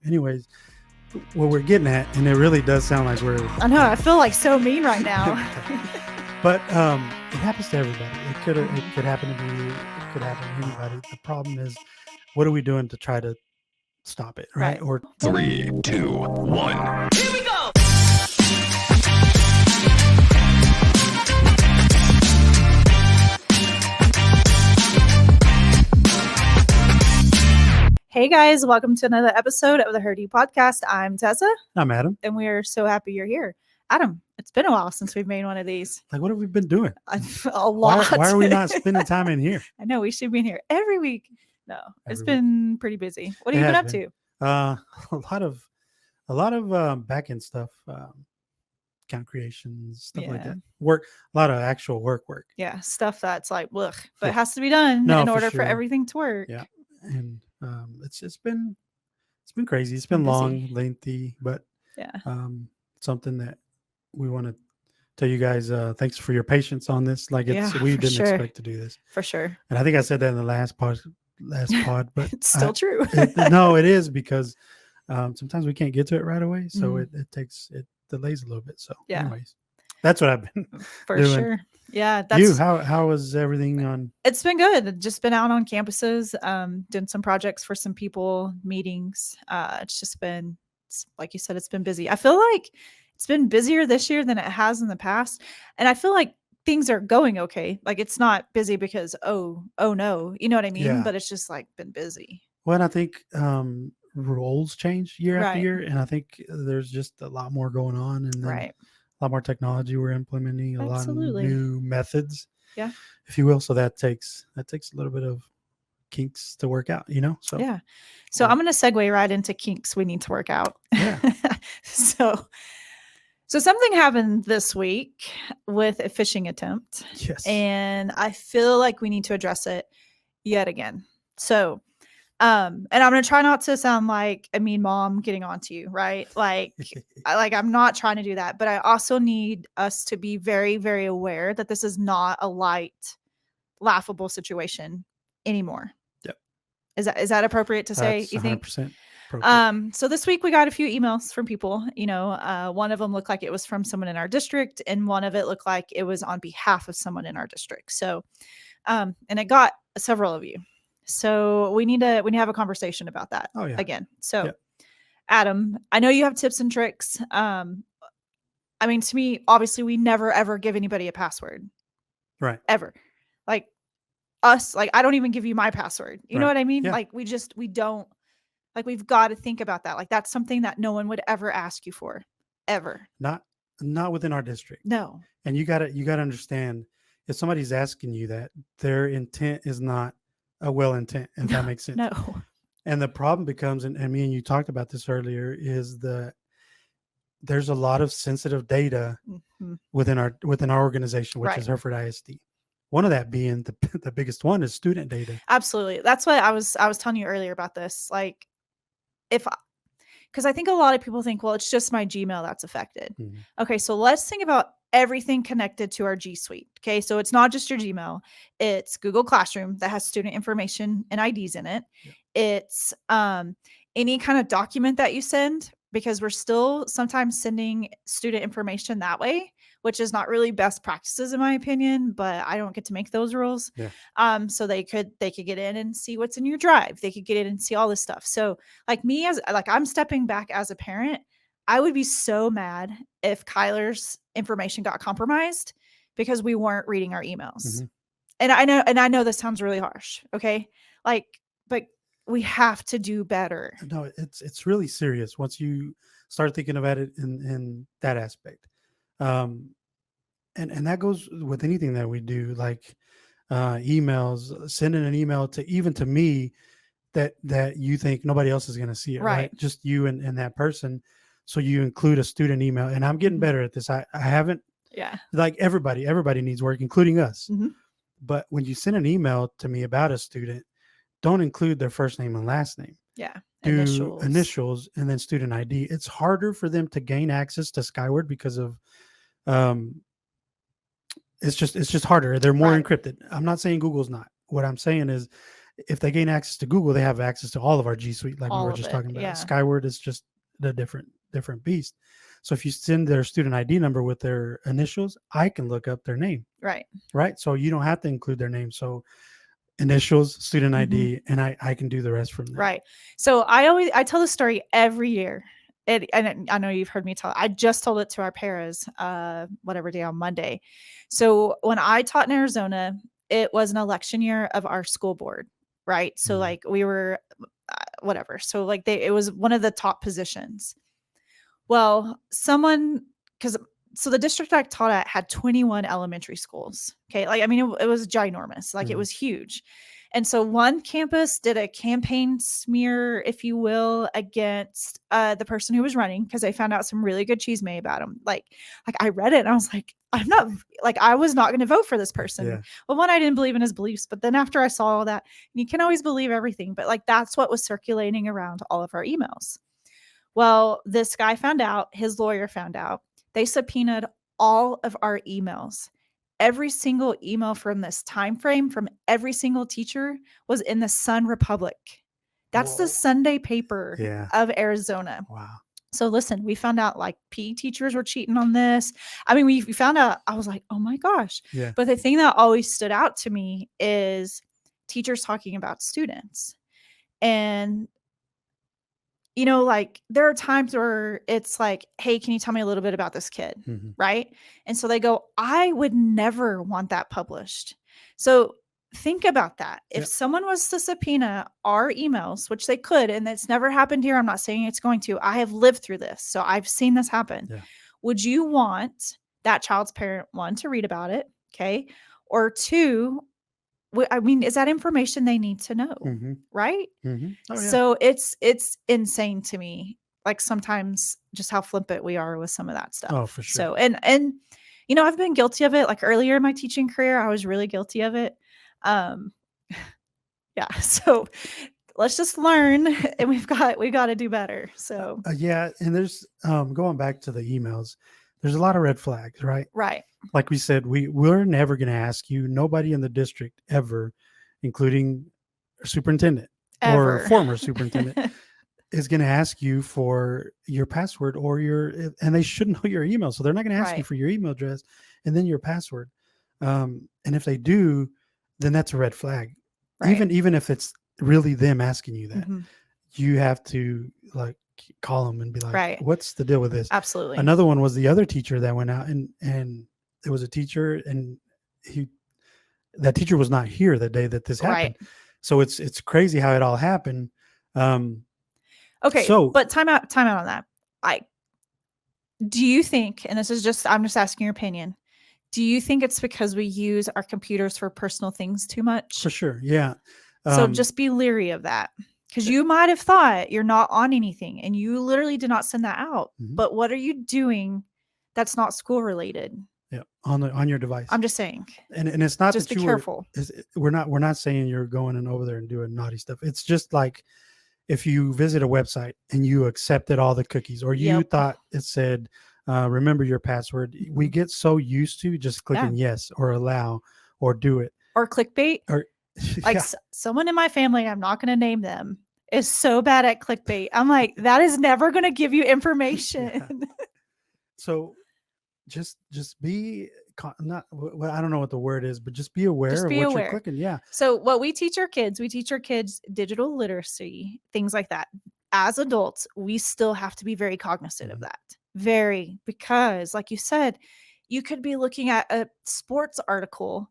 anyways, what we're getting at, and it really does sound like we're. I know. I feel like so mean right now. But it happens to everybody. It could happen to me. It could happen to anybody. The problem is, what are we doing to try to stop it, right? Or 3, 2, 1. Here we go. Hey guys, welcome to another episode of the Herdy Podcast. I'm Tessa. I'm Adam. And we are so happy you're here. Adam, it's been a while since we've made one of these. Like, what have we been doing? A lot. Why are we not spending time in here? I know, we should be in here every week. No, it's been pretty busy. What have you been up to? A lot of back end stuff, account creations, stuff like that. A lot of actual work. Yeah, stuff that's like, ugh, but it has to be done in order for everything to work. Yeah, and it's been crazy. It's been long, lengthy, but something that we want to tell you guys. Thanks for your patience on this. Like we didn't expect to do this for sure. And I think I said that in the last pod, but it's still true. No, it is because sometimes we can't get to it right away, so it delays a little bit. So, anyways, that's what I've been for doing. Sure. Yeah, that's you. How was everything on? It's been good. Just been out on campuses, doing some projects for some people, meetings. It's just been, like you said, it's been busy. I feel like it's been busier this year than it has in the past, and I feel like things are going okay. Like it's not busy because oh no, you know what I mean? Yeah. But it's just like been busy. Well, and I think roles change year after year, and I think there's just a lot more going on, and then a lot more technology we're implementing, a lot of new methods, if you will. So that takes a little bit of kinks to work out, you know. So so I'm going to segue right into kinks we need to work out. So something happened this week with a phishing attempt. Yes. And I feel like we need to address it yet again. So, and I'm going to try not to sound like a mean mom getting on to you, right? Like, I'm not trying to do that, but I also need us to be very, very aware that this is not a light, laughable situation anymore. Yep. Is that appropriate to say? That's you think? 100%. So this week we got a few emails from people, one of them looked like it was from someone in our district, and one of it looked like it was on behalf of someone in our district. So, and it got several of you. So we need to have a conversation about that again. So Adam, I know you have tips and tricks. I mean, to me, obviously we never, ever give anybody a password. Right. Ever. Like us, like I don't even give you my password. You know what I mean? Yeah. Like we don't. Like we've got to think about that. Like that's something that no one would ever ask you for, ever. Not within our district. No. And you gotta understand, if somebody's asking you that, their intent is not a well intent, if that makes sense. No. And the problem becomes, and me and you talked about this earlier, is that there's a lot of sensitive data within our organization, which is Hereford ISD. One of that being the biggest one is student data. Absolutely. That's what I was telling you earlier about this. Like, because I think a lot of people think, well, it's just my Gmail that's affected. Mm-hmm. Okay, so let's think about everything connected to our G Suite. Okay, so it's not just your Gmail. It's Google Classroom that has student information and IDs in it. Yep. It's any kind of document that you send, because we're still sometimes sending student information that way, which is not really best practices in my opinion, but I don't get to make those rules. Yeah. So they could get in and see what's in your drive. They could get in and see all this stuff. So like I'm stepping back as a parent, I would be so mad if Kyler's information got compromised because we weren't reading our emails. Mm-hmm. And I know this sounds really harsh. Okay. Like, but we have to do better. No, it's really serious once you start thinking about it in that aspect. And that goes with anything that we do, like emails, sending an email to me that you think nobody else is going to see it, right? Just you and that person. So you include a student email, and I'm getting better at this. I haven't, like everybody needs work, including us. Mm-hmm. But when you send an email to me about a student, don't include their first name and last name. Yeah. Do initials and then student ID. It's harder for them to gain access to Skyward because of it's just harder. They're more encrypted. I'm not saying Google's not. What I'm saying is if they gain access to Google, they have access to all of our G Suite, like we All were of just it, talking about. yeah. Skyward is just a different beast. So if you send their student ID number with their initials, I can look up their name, Right. right? So you don't have to include their name. So initials, student Mhm. ID, and I can do the rest from there. Right. So I tell the story every year. And I know you've heard me tell. I just told it to our paras, whatever day on Monday. So when I taught in Arizona, it was an election year of our school board, right? So Mhm. like we were, whatever. So like it was one of the top positions. Well, so the district I taught at had 21 elementary schools. Okay. Like, I mean, it was ginormous. Like, it Mhm. was huge. And so one campus did a campaign smear, if you will, against the person who was running, because they found out some really good cheese may about him. Like I read it and I was like, I was not going to vote for this person. Yeah. Well, one, I didn't believe in his beliefs, but then after I saw all that, you can always believe everything. But like, that's what was circulating around all of our emails. Well, this guy found out, his lawyer found out. They subpoenaed all of our emails. Every single email from this time frame from every single teacher was in the Sun Republic. That's the Whoa. Sunday paper Yeah. of Arizona. Wow. So listen, we found out like PE teachers were cheating on this. I mean, we found out, I was like, oh my gosh. Yeah. But the thing that always stood out to me is teachers talking about students. And like there are times where it's like, hey, can you tell me a little bit about this kid? Mhm. Right. And so they go, I would never want that published. So think about that. If Yep. someone was to subpoena our emails, which they could, and it's never happened here, I'm not saying it's going to, I have lived through this. So I've seen this happen. Yeah. Would you want that child's parent, one, to read about it? Okay. Or two, I mean, is that information they need to know? Mhm. Right. Mhm. Oh yeah. So it's insane to me, like sometimes just how flippant we are with some of that stuff. Oh, for sure. So and I've been guilty of it. Like earlier in my teaching career, I was really guilty of it. Yeah. So let's just learn, and we've got to do better. So Yeah, and there's going back to the emails, there's a lot of red flags, right? right. Like we said, we're never going to ask you, nobody in the district ever, including a superintendent or Ever. former superintendent, is going to ask you for your password and they should know your email. So they're not going to ask you Right. for your email address and then your password. And if they do, then that's a red flag. Right. Even if it's really them asking you that, Mhm. you have to like call them and be like, Right. what's the deal with this? Absolutely. Another one was the other teacher that went out and it was a teacher and that teacher was not here the day that this happened. Right. So it's crazy how it all happened. Okay. So But time out on that. Do you think, and I'm just asking your opinion, do you think it's because we use our computers for personal things too much? for sure, yeah. So just be leery of that, because you might have thought you're not on anything and you literally did not send that out. Mhm. But what are you doing that's not school related? Yeah, on your device. I'm just saying. And it's not Just that be you careful. we're not saying you're going and over there and doing naughty stuff. It's just like if you visit a website and you accepted all the cookies or you Yep. thought it said remember your password, we Mhm. get so used to just clicking yes or allow or do it Or clickbait. or Like yeah. someone in my family, I'm not going to name them, is so bad at clickbait. I'm like, that is never going to give you information. Yeah. So just be not well, I don't know what the word is, but just be aware Just of be what aware. you're clicking. Yeah. So what we teach our kids digital literacy, things like that. As adults, we still have to be very cognizant of Mhm. that. Very, because like you said, you could be looking at a sports article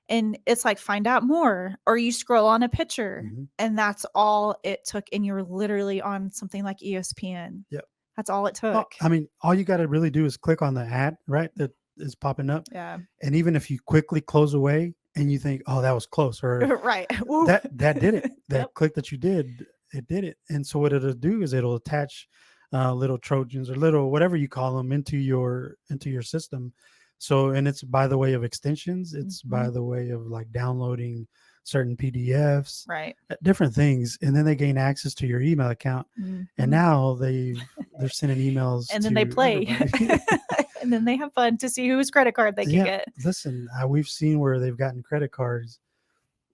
and it's like find out more, or you scroll on a picture Mhm. and that's all it took, and you're literally on something like ESPN. Yep. That's all it Oh, took. I mean, all you got to really do is click on the ad, right? That is popping up. Yeah. And even if you quickly close away and you think, oh, that was close, or Right. that did it, that Yep. click that you did, it did it. And so what it'll do is it'll attach little Trojans or little whatever you call them into your system. So, and it's by the way of extensions, it's by Mhm. the way of like downloading certain PDFs, Right. different things, and then they gain access to your email account. And Mhm. now they're sending emails And then to they play. everybody. And then they have fun to see whose credit card they can Yeah, get. listen, we've seen where they've gotten credit cards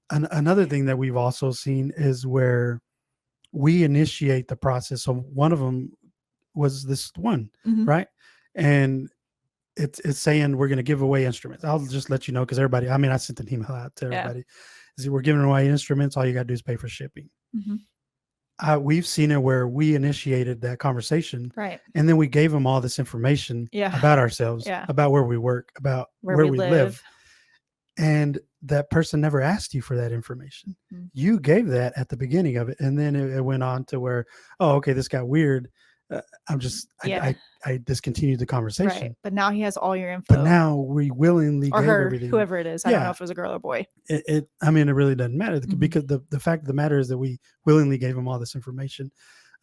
Another thing that we've also seen is where we initiate the process. So one of them was this one, Mhm. right? And it's saying we're going to give away instruments. I'll just let you know because everybody. I mean, I sent an email out to Yeah. everybody. Is we're giving away instruments. All you got to do is pay for shipping. Mhm. We've seen it where we initiated that conversation, Right. and then we gave them all this information Yeah. about ourselves, Yeah. about where we work, about Where where we we live. live. And that person never asked you for that information. Mhm. You gave that at the beginning of it, and then it went on to where, oh, okay, this got weird. Yeah. I discontinued the Right. conversation. But now he has all your info. But now we willingly or gave her, everything. whoever it is. I don't know Yeah. if it was a girl or boy. I mean, it really doesn't matter Mhm. because the fact of the matter is that we willingly gave them all this information,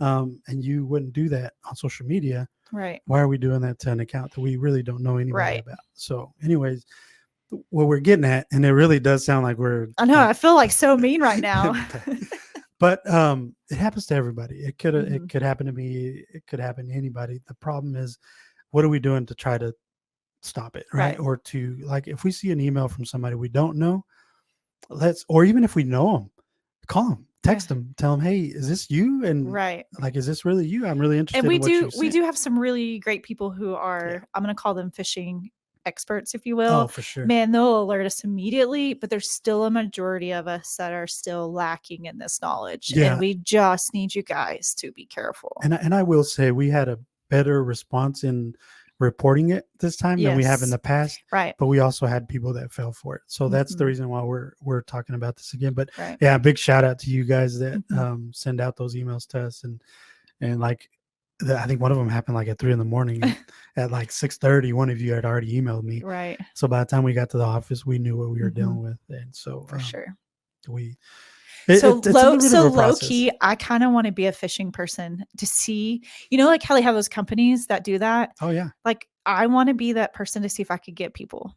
and you wouldn't do that on social media. Right. Why are we doing that to an account that we really don't know anybody Right. about? So, anyways, what we're getting at, and it really does sound like we're. I know. I feel like so mean right now. But it happens to everybody. It could Mhm. it could happen to me. It could happen to anybody. The problem is, what are we doing to try to stop it, right? Right. Or to, like, if we see an email from somebody we don't know, or even if we know them, call them, text them, tell them, hey, is this you? And Right. like, is this really you? I'm really interested And we in what you do we sent. do have some really great people who are, Yeah. I'm going to call them phishing experts, if you will. Oh, for sure. Man, they'll alert us immediately, but there's still a majority of us that are still lacking in this knowledge. Yeah. And we just need you guys to be careful. And I will say we had a better response in reporting it this time than we have in Yes. the past. Right. But we also had people that fell for it. So that's the Mhm. reason why we're talking about this again. But Right. yeah, big shout out to you guys that Mhm. send out those emails to us. And like, I think one of them happened like at 3 a.m. At like 6:30, one of you had already emailed me. Right. So by the time we got to the office, we knew what we were Mhm. dealing with. And so For sure. it's So a little bit of a low process. key, I kind of want to be a phishing person to see, like how they have those companies that do that. Oh yeah. Like, I want to be that person to see if I could get people.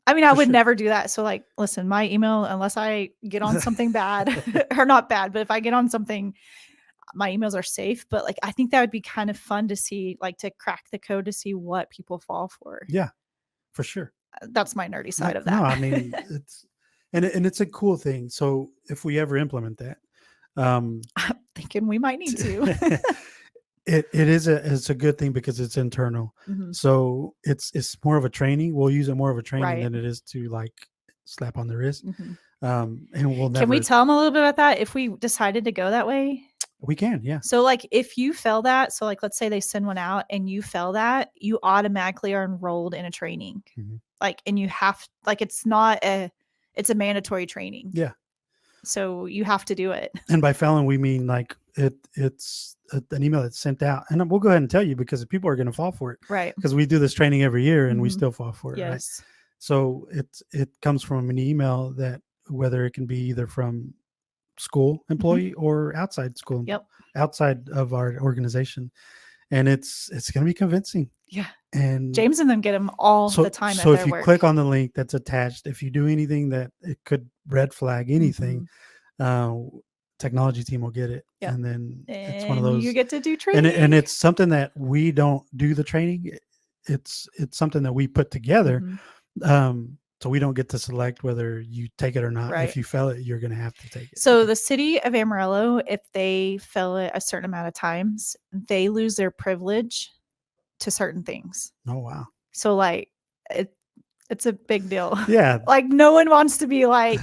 I mean, I For would sure. never do that. So, like, listen, my email, unless I get on something bad or not bad, but if I get on something, my emails are safe. But like, I think that would be kind of fun to see, like, to crack the code to see what people fall for. Yeah, for sure. That's my nerdy side of that. No, I mean, it's a cool thing. So if we ever implement that, I'm thinking we might need to. it's a good thing because it's internal. Mhm. So it's more of a training. We'll use it more of a training Right. than it is to like slap on the wrist. Mhm. And we'll never. Can we tell them a little bit about that if we decided to go that way? We can, yeah. So, like, if you fail that, so like, let's say they send one out and you fail that, you automatically are enrolled in a training. Mhm. Like, and you have, like, it's a mandatory training. Yeah. So you have to do it. And by failing, we mean like it's an email that's sent out, and we'll go ahead and tell you because people are going to fall for it, Right. because we do this training every year and we Mhm. still fall for it, right? Yes. So it comes from an email that, whether it can be either from school employee or outside school, Yep. outside of our organization, and it's going to be convincing. Yeah. And James and them get them all the time so at if their you work. click on the link that's attached, if you do anything that it could red flag anything, technology team will get it. Yep. And then it's one of And those, you get to do training. and it's something that we don't do the training. It's something that we put together. Mhm. So we don't get to select whether you take it or not. Right. If you fail it, you're going to have to take it. So the city of Amarillo, if they fail it a certain amount of times, they lose their privilege to certain things. Oh, wow. So like it's a big deal. Yeah. Like, no one wants to be like,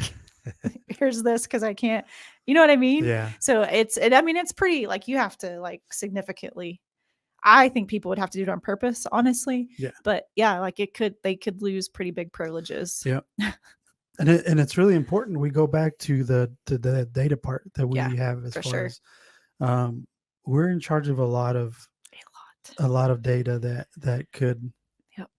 here's this because I can't, you know what I mean? Yeah. So it's pretty, like, you have to, like, significantly, I think people would have to do it on purpose, honestly. Yeah. But yeah, like, they could lose pretty big privileges. Yeah. And it's really important. We go back to the data part that we have as far as we're in charge of a lot of data that could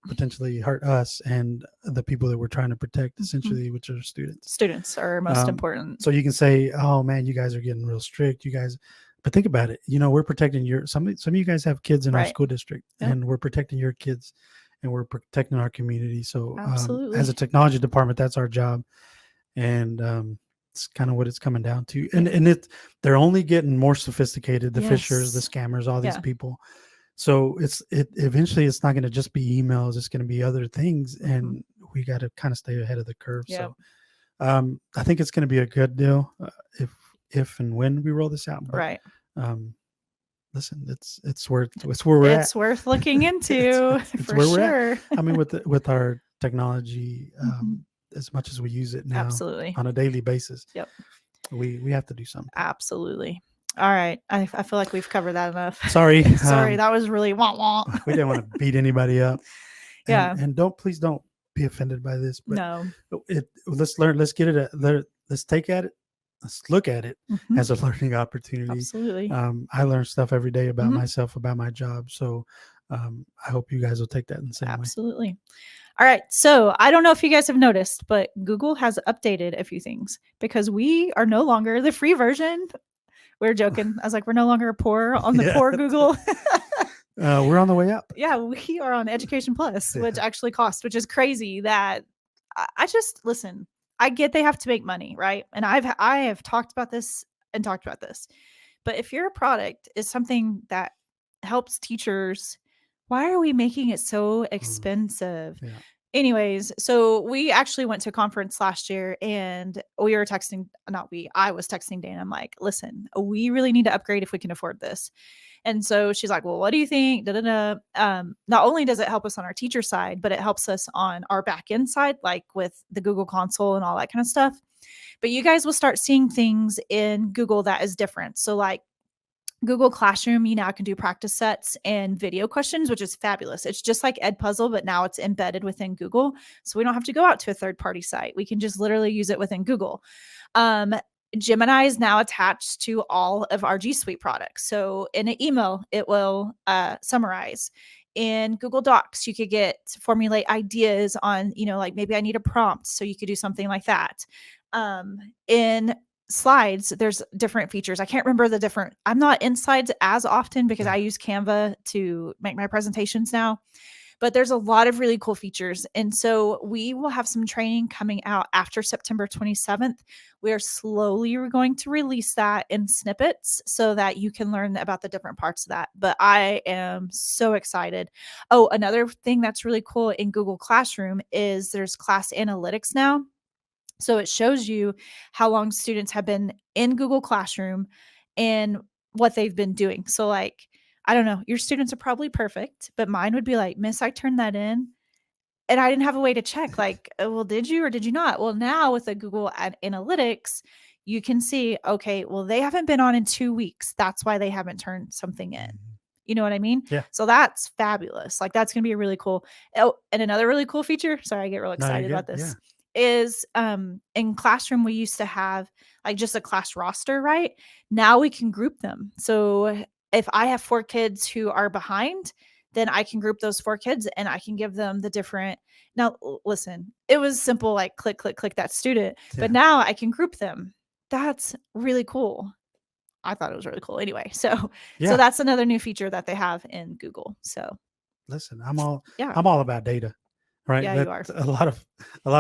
potentially hurt us and the people that we're trying to protect, essentially, which are students. Students are most important. So you can say, oh man, you guys are getting real strict, you guys, but think about it. We're protecting some of you guys have kids in our school district, and we're protecting your kids, and we're protecting our community. So as a technology department, that's our job. And it's kind of what it's coming down to. And they're only getting more sophisticated, the fishers, the scammers, all these people. So eventually it's not going to just be emails, it's going to be other things, and we got to kind of stay ahead of the curve. So I think it's going to be a good deal if and when we roll this out. But Right. listen, it's where we're at. It's worth looking into It's for where we're at. sure. I mean, with our technology, Mhm. as much as we use it now Absolutely. on a daily basis, Yep. we have to do something. Absolutely. All right. I feel like we've covered that enough. Sorry, Sorry, that was really wah. we didn't want to beat anybody up. Yeah. And please don't be offended by this. But No. let's learn. Let's get it. Let's take at it. Let's look at it Mhm. as a learning opportunity. Absolutely. I learn stuff every day about Mhm. myself, about my job. So I hope you guys will take that in the same way. Absolutely. All right. So I don't know if you guys have noticed, but Google has updated a few things because we are no longer the free version. We're joking. I was like, we're no longer poor on the Yeah. poor Google. We're on the way up. Yeah, we are on Education Plus, which Yeah. actually costs, which is crazy. That I just listen. I get they have to make money, right? And I have talked about this and talked about this. But if your product is something that helps teachers, why are we making it so expensive? Yeah. Anyways, so we actually went to a conference last year and we were texting, not we, I was texting Dan. I'm like, listen, we really need to upgrade if we can afford this. And so she's like, well, what do you think? Da, da, da. Not only does it help us on our teacher side, but it helps us on our back end side, like with the Google console and all that kind of stuff. But you guys will start seeing things in Google that is different. So like Google Classroom, you now can do practice sets and video questions, which is fabulous. It's just like Edpuzzle, but now it's embedded within Google. So we don't have to go out to a third-party site. We can just literally use it within Google. Gemini is now attached to all of our G Suite products. So in an email, it will summarize. In Google Docs, you could formulate ideas on, like maybe I need a prompt. So you could do something like that. In Slides, there's different features. I can't remember I'm not in Slides as often because I use Canva to make my presentations now, but there's a lot of really cool features. And so we will have some training coming out after September 27th. We are slowly going to release that in snippets so that you can learn about the different parts of that. But I am so excited. Oh, another thing that's really cool in Google Classroom is there's class analytics now. So it shows you how long students have been in Google Classroom and what they've been doing. So like, I don't know, your students are probably perfect, but mine would be like, Miss, I turned that in and I didn't have a way to check. Like, well, did you or did you not? Well, now with the Google Analytics, you can see, okay, well, they haven't been on in 2 weeks. That's why they haven't turned something in. You know what I mean? Yeah. So that's fabulous. Like that's going to be a really cool. Oh, and another really cool feature. Sorry, I get real excited about this. Yeah. Is in Classroom we used to have like just a class roster, right? Now we can group them. So if I have 4 kids who are behind, then I can group those 4 kids and I can give them the different. Now listen, it was simple like click that student, but now I can group them. That's really cool. I thought it was really cool anyway. So that's another new feature that they have in Google. So listen, I'm all about data. Right. Yeah, you are. A lot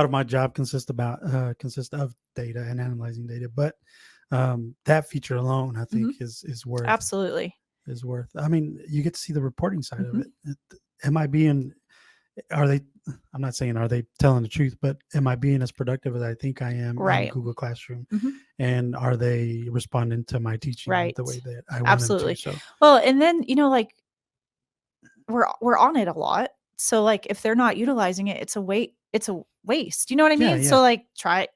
of my job consists of data and analyzing data. But that feature alone, I think, is worth. Absolutely. Is worth. I mean, you get to see the reporting side of it. Am I being? Are they? I'm not saying are they telling the truth, but am I being as productive as I think I am in Google Classroom? And are they responding to my teaching the way that I want them to? So well, and then like we're on it a lot. So like if they're not utilizing it, it's a waste. You know what I mean? Yeah. So like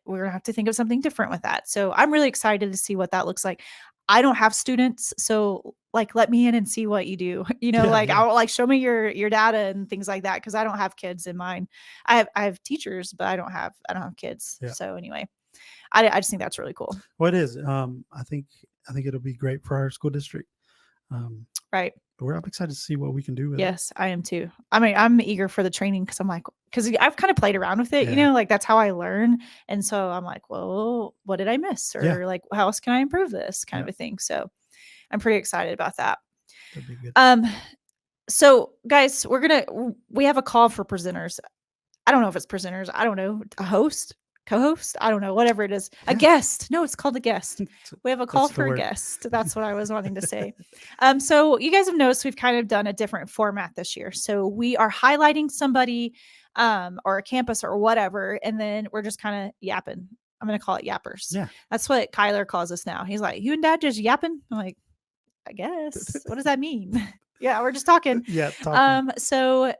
we're gonna have to think of something different with that. So I'm really excited to see what that looks like. I don't have students, so like let me in and see what you do. I'll like show me your data and things like that because I don't have kids in mine. I have teachers, but I don't have kids. Yeah. So anyway, I just think that's really cool. Well, it is. I think it'll be great for our school district. Right. I'm excited to see what we can do with it. Yes, I am too. I mean, I'm eager for the training because I've kind of played around with it, like that's how I learn. And so I'm like, well, what did I miss? Or like, how else can I improve this kind of a thing? So I'm pretty excited about that. That'd be good. So guys, we have a call for presenters. I don't know if it's presenters. I don't know, a host, co-host, I don't know, whatever it is. A guest. No, it's called a guest. We have a call for a guest. That's what I was wanting to say. So you guys have noticed we've kind of done a different format this year. So we are highlighting somebody or a campus or whatever, and then we're just kind of yapping. I'm going to call it yappers. Yeah. That's what Kyler calls us now. He's like, you and dad just yapping? I'm like, I guess. What does that mean? Yeah, we're just talking. Yeah, talking. So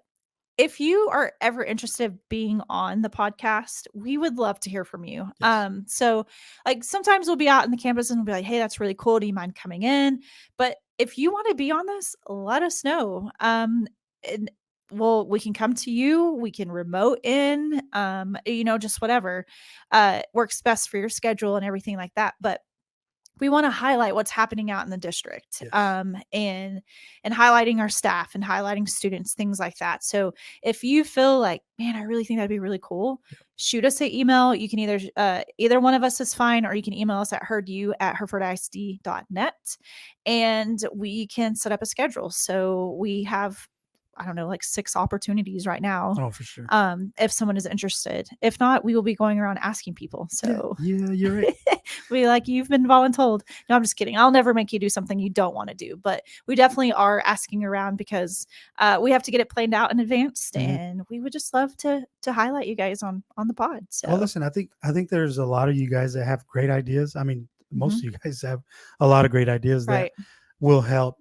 if you are ever interested in being on the podcast, we would love to hear from you. Yes. So like sometimes we'll be out in the campus and we'll be like, hey, that's really cool. Do you mind coming in? But if you want to be on this, let us know. And we can come to you. We can remote in, just whatever works best for your schedule and everything like that. But we want to highlight what's happening out in the district, Yes. and highlighting our staff and highlighting students, things like that. So if you feel like, man, I really think that'd be really cool, shoot us an email. You can either one of us is fine, or you can email us at herdyou@herefordisd.net, and we can set up a schedule. So we have, I don't know, like 6 opportunities right now. Oh, for sure. If someone is interested. If not, we will be going around asking people. So yeah, you're right. we like, you've been voluntold. No, I'm just kidding. I'll never make you do something you don't want to do, but we definitely are asking around because we have to get it planned out in advance, and we would just love to highlight you guys on the pod. So Well, listen, I think there's a lot of you guys that have great ideas. I mean, most of you guys have a lot of great ideas that will help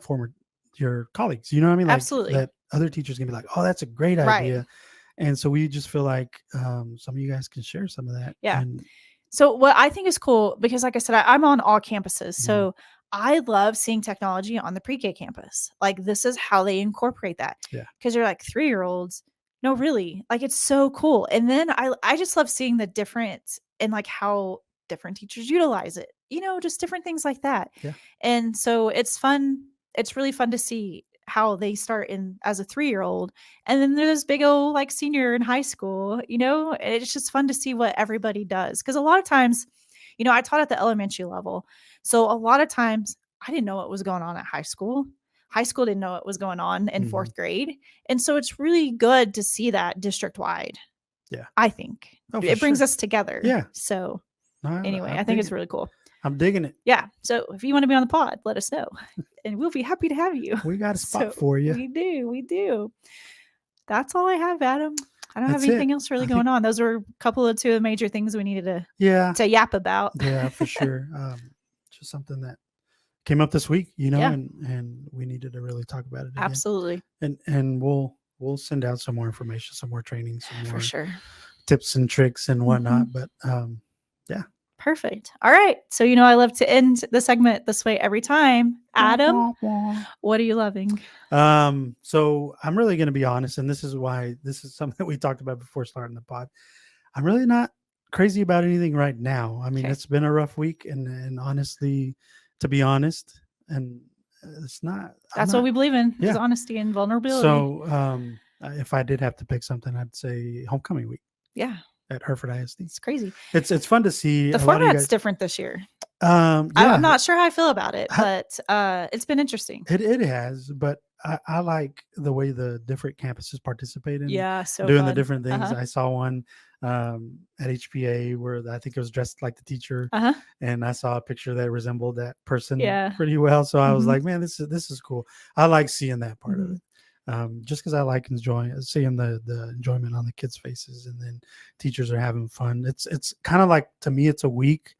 former your colleagues. You know what I mean? Like, absolutely. That other teachers can be like, oh, that's a great idea. And so we just feel like some of you guys can share some of that. Yeah. And so what I think is cool, because like I said, I'm on all campuses. So I love seeing technology on the pre-K campus. Like, this is how they incorporate that. Yeah. Because you're like 3-year-olds. No, really. Like, it's so cool. And then I just love seeing the difference in like how different teachers utilize it, just different things like that. Yeah. And so it's fun. It's really fun to see how they start in as a 3-year-old, and then there's this big old like senior in high school. It's just fun to see what everybody does, because a lot of times, I taught at the elementary level, so a lot of times I didn't know what was going on at high school didn't know what was going on in 4th grade, and so it's really good to see that district wide. I think it brings us together. So anyway, I think it's really cool. I'm digging it. Yeah. So if you want to be on the pod, let us know, and we'll be happy to have you. We got a spot for you. We do. That's all I have, Adam. I don't have anything else really going on. Those were a couple of 2 major things we needed to yap about. Yeah, for sure. Just something that came up this week, and we needed to really talk about it again. Absolutely. And we'll send out some more information, some more training, some more for sure tips and tricks and whatnot. But yeah. Perfect. All right. So, I love to end the segment this way every time. Adam, what are you loving? So I'm really going to be honest, and this is something that we talked about before starting the pod. I'm really not crazy about anything right now. I mean, It's been a rough week, and honestly, to be honest, and it's not. That's what we believe in, is honesty and vulnerability. So if I did have to pick something, I'd say homecoming week. Yeah. At Hereford ISD. It's crazy. It's fun to see. The format's different this year. I'm not sure how I feel about it, but it's been interesting. It has, but I like the way the different campuses participate in so doing fun. the different things. I saw one at HPA where I think it was dressed like the teacher, and I saw a picture that resembled that person pretty well. So I was like, man, this is cool. I like seeing that part of it. Just because I like seeing the enjoyment on the kids' faces, and then teachers are having fun. It's kind of like, to me, it's a week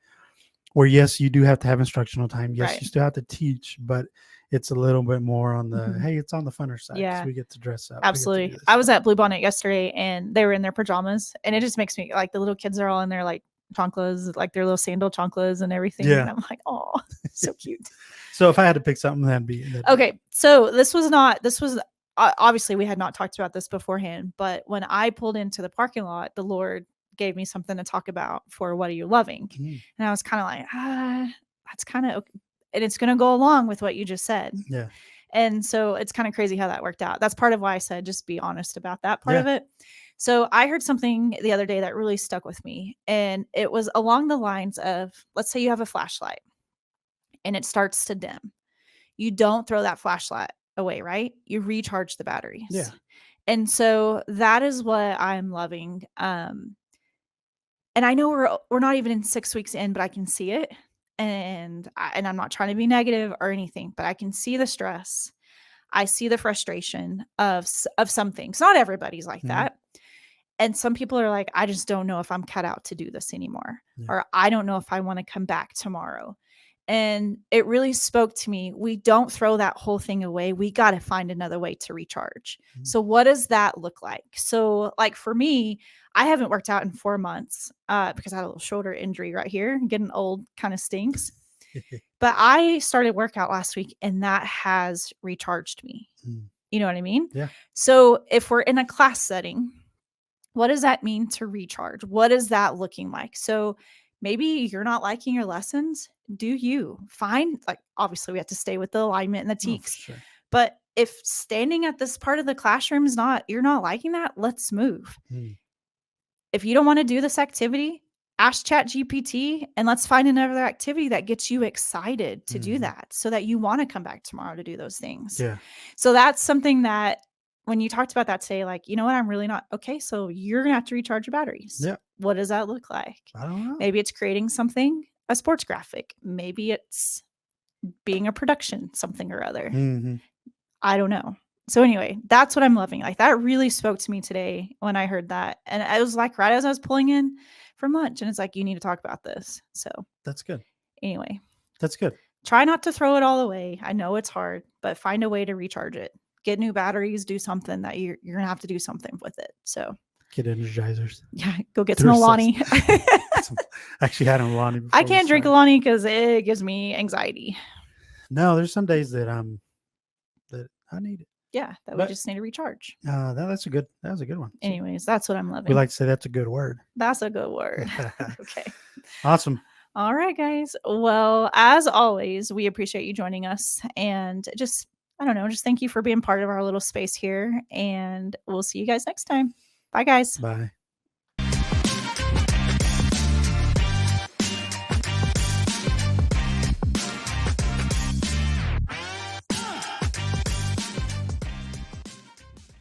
where, yes, you do have to have instructional time. Yes, you still have to teach, but it's a little bit more on the, hey, it's on the funner side. Yeah. We get to dress up. Absolutely. I was at Bluebonnet yesterday, and they were in their pajamas, and it just makes me like, the little kids are all in their like chanclas, like their little sandal chanclas and everything. Yeah. And I'm like, oh, so cute. So if I had to pick something, that'd be okay. So this was obviously we had not talked about this beforehand, but when I pulled into the parking lot, the Lord gave me something to talk about for what are you loving? And I was kind of like, that's kind of, and it's going to go along with what you just said. Yeah. And so it's kind of crazy how that worked out. That's part of why I said, just be honest about that part of it. So I heard something the other day that really stuck with me, and it was along the lines of, let's say you have a flashlight and it starts to dim. You don't throw that flashlight away, right? You recharge the batteries. Yeah. And so that is what I'm loving. And I know we're not even in 6 weeks in, but I can see it. And I'm not trying to be negative or anything, but I can see the stress. I see the frustration of some things. Not everybody's like that. And some people are like, I just don't know if I'm cut out to do this anymore. Yeah. Or I don't know if I want to come back tomorrow. And it really spoke to me. We don't throw that whole thing away. We got to find another way to recharge. Mhm. So what does that look like? So like for me, I haven't worked out in 4 months because I had a little shoulder injury right here. Getting old kind of stinks. But I started workout last week and that has recharged me. Mm. You know what I mean? Yeah. So if we're in a class setting, what does that mean to recharge? What is that looking like? So maybe you're not liking your lessons. Do you find, like, obviously we have to stay with the alignment and the Oh, for teaks, sure. but if standing at this part of the classroom is not, you're not liking that, let's move. Mm. If you don't want to do this activity, ask Chat GPT and let's find another activity that gets you excited to do Mhm. that so that you want to come back tomorrow to do those things. Yeah. So that's something that when you talked about that today, like, you know what, I'm really not okay. So you're gonna have to recharge your batteries. Yeah. What does that look like? I don't know. Maybe it's creating something, a sports graphic. Maybe it's being a production, something or other. Mhm. I don't know. So anyway, that's what I'm loving. Like that really spoke to me today when I heard that. And I was like right as I was pulling in from lunch. And it's like, you need to talk about this. So That's good. anyway, That's good. try not to throw it all away. I know it's hard, but find a way to recharge it. Get new batteries, do something that you're gonna have to do something with it. So Get energizers. yeah, go get Do some a Alani. Some- Actually had Alani before I we can't drink started. Alani because it gives me anxiety. No, there's some days that that I need it. Yeah, that we But- just need to recharge. That was a good one. So Anyways, that's what I'm loving. we like to say that's a good word. That's a good word. Okay. Awesome. All right, guys. Well, as always, we appreciate you joining us and just, I don't know, just thank you for being part of our little space here. And we'll see you guys next time. Bye, guys. Bye.